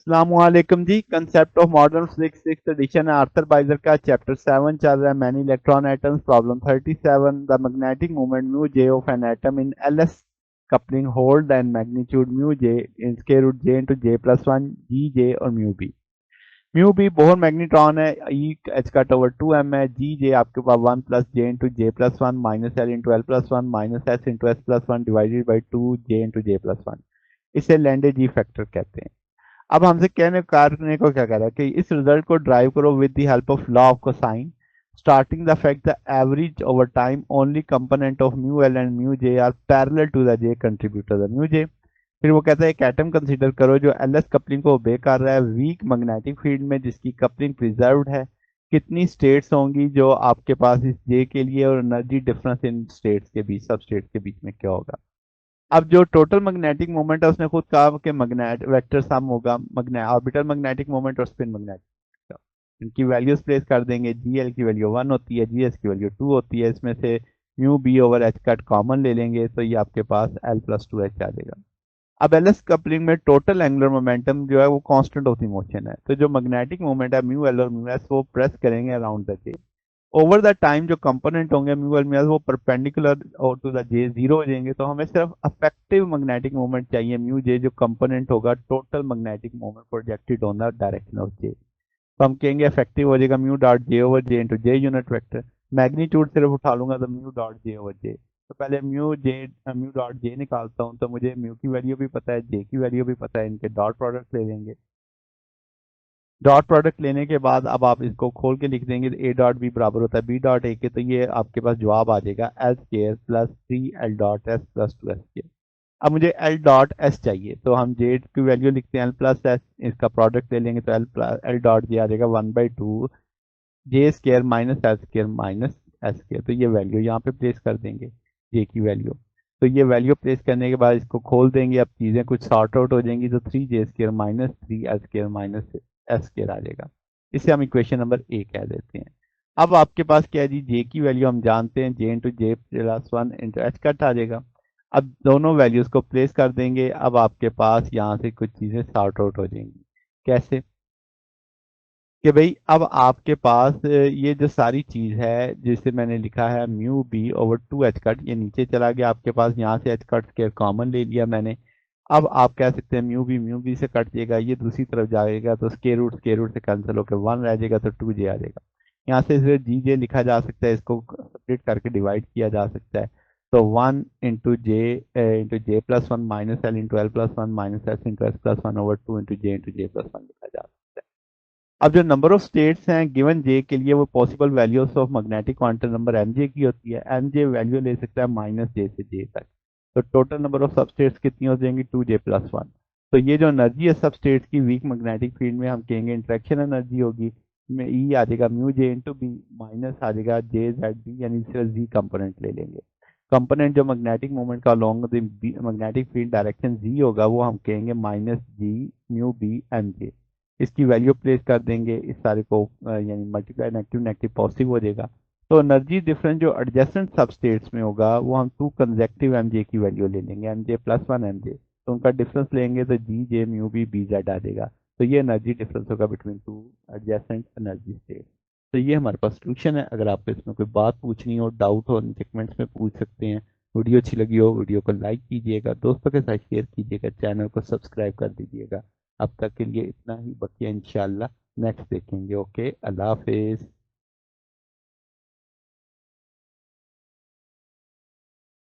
अस्सलामुअलैकुम जी। Concept of modern physics six edition है आर्थर बाइजर का चैप्टर 7 चल रहा है। Many electron atoms problem 37। The magnetic moment mu J of an atom in L S coupling hold and magnitude mu J in square root J into J plus one G J और mu B. Mu B Bohr magnetron है। E H cut over 2m है। जी जे आपके पास 1 plus J into J plus one minus L into L plus one minus S into S plus one divided by 2 J into J plus one. इसे Landé जी factor कहते हैं। अब हमसे कहने करने को क्या कह रहा है कि इस रिजल्ट को ड्राइव करो with the help of law of cosine starting the fact the average over time only component of mu L and mu J are parallel to the J contributor the mu J. फिर वो कहता है एक atom consider करो जो L S coupling को ओबे कर रहा है वीक मैग्नेटिक फील्ड में जिसकी कपलिंग प्रिजर्व्ड है। कितनी स्टेट्स होंगी जो आपके पास इस जे के लिए और एनर्जी डिफरेंस इन स्टेट्स के बीच सब स्टेट्स के बीच में क्या होगा। अब जो टोटल मैग्नेटिक मोमेंट है उसने खुद कहा कि मैग्नेट वेक्टर सम होगा मैग्नेट ऑर्बिटल मैग्नेटिक मोमेंट और स्पिन मैग्नेटिक। इनकी वैल्यूज प्लेस कर देंगे। जी एल की वैल्यू 1 होती है, जी एस की वैल्यू 2 होती है। इसमें से mu B over H cut common ले लेंगे तो ये आपके पास एल प्लस टू एच आ जाएगा। अब एल एस कपलिंग में टोटल एंगुलर मोमेंटम जो है वो कांस्टेंट ऑफ द मोशन है, तो जो मैग्नेटिक मोमेंट है म्यू एल और म्यू एस वो प्रेस करेंगे around the J. Over the time जो कंपोनेंट होंगे म्यू एल म्यू एस वो परपेंडिकुलर और टू द जे जीरो हो जाएंगे। तो हमें सिर्फ अफेक्टिव मैग्नेटिक मोमेंट चाहिए म्यू जे जो कंपोनेंट होगा total magnetic moment projected on the direction of J. तो हम कहेंगे इफेक्टिव हो जाएगा mu dot J over J into जे यूनिट वेक्टर। मैग्नीट्यूड सिर्फ उठा लूंगा तो म्यू डॉट जे ओवर जे। तो पहले म्यू डॉट जे निकालता हूँ तो मुझे म्यू की वैल्यू भी पता है, जे की वैल्यू भी पता है, इनके डॉट प्रोडक्ट ले लेंगे। डॉट प्रोडक्ट लेने के बाद अब आप इसको खोल के लिख देंगे तो ए डॉट बी बराबर होता है बी डॉट ए के। तो ये आपके पास जवाब आ जाएगा L square plus 3 L dot S plus 2 S square. अब मुझे एल डॉट एस चाहिए तो हम जे की वैल्यू लिखते हैं एल प्लस एस, इसका प्रोडक्ट ले लेंगे तो एल डॉट जे आ जाएगा 1/2 J square minus L square minus S square. तो ये वैल्यू यहाँ पे प्लेस कर देंगे जे की वैल्यू। तो ये वैल्यू प्लेस करने के बाद इसको खोल देंगे। अब चीज़ें कुछ सॉर्ट आउट हो जाएंगी तो 3 J square minus 3 L square minus S square आ जाएगा। इसे हम इक्वेशन नंबर ए कह देते हैं। अब आपके पास क्या है जी, जे की वैल्यू हम जानते हैं J into J plus one into H cut आ जाएगा। अब दोनों वैल्यूज को प्लेस कर देंगे। अब आपके पास यहाँ से कुछ चीज़ें सॉर्ट आउट हो जाएंगी। कैसे कि भाई अब आपके पास ये जो सारी चीज़ है जिसे मैंने लिखा है mu B over 2 H cut, ये नीचे चला गया आपके पास। यहाँ से एच कट स्केयर कॉमन ले लिया मैंने। अब आप कह सकते हैं म्यू बी से कट जाएगा, ये दूसरी तरफ जाएगा तो स्केयर रूट से कैंसिल होकर 1 रह जाएगा तो 2 जे आ जाएगा। यहाँ से इसे जी जे लिखा जा सकता है, इसको स्प्लिट करके डिवाइड किया जा सकता है। तो 1 into J plus one minus L into L plus one minus S into S plus one over 2 into J plus one लिखा जा सकता है। अब जो नंबर ऑफ स्टेट्स हैं गिवन जे के लिए वो possible values of magnetic quantum number M J की होती है। एम जे वैल्यू ले सकता है माइनस जे से जे तक। तो टोटल नंबर ऑफ सबस्टेट्स कितनी हो जाएंगी 2 जे प्लस 1। तो ये जो एनर्जी है सबस्टेट्स की वीक मैग्नेटिक फील्ड में हम कहेंगे इंट्रैक्शन एनर्जी होगी। में ई आ जाएगा mu J into B minus आ जाएगा जे जेड बी, यानी सिर्फ जी कंपोनेंट ले लेंगे। कंपोनेंट जो मैग्नेटिक मोमेंट का along the magnetic field direction G होगा वो हम कहेंगे minus G mu B M J. इसकी वैल्यू प्लेस कर देंगे इस सारे को यानी मल्टीप्लाई नेगेटिव नेगेटिव पॉजिटिव हो जाएगा। तो एनर्जी डिफरेंस जो एडजेसेंट सबस्टेट्स में होगा वो हम 2 कंसेक्टिव एम जे की वैल्यू ले लेंगे, M J plus one M J. तो उनका डिफरेंस लेंगे तो G J mu B B Z आ जाएगा। तो ये एनर्जी डिफरेंस होगा बिटवीन 2 एडजेसेंट एनर्जी स्टेट। तो ये हमारे पास सोल्यूशन है। अगर आपको इसमें कोई बात पूछनी हो, डाउट हो, नीचे कमेंट्स में पूछ सकते हैं। वीडियो अच्छी लगी हो वीडियो को लाइक कीजिएगा, दोस्तों के साथ शेयर कीजिएगा, चैनल को सब्सक्राइब कर दीजिएगा। अब तक के लिए इतना ही, बाकी इंशाल्लाह नेक्स्ट देखेंगे। ओके, अल्लाह हाफिज।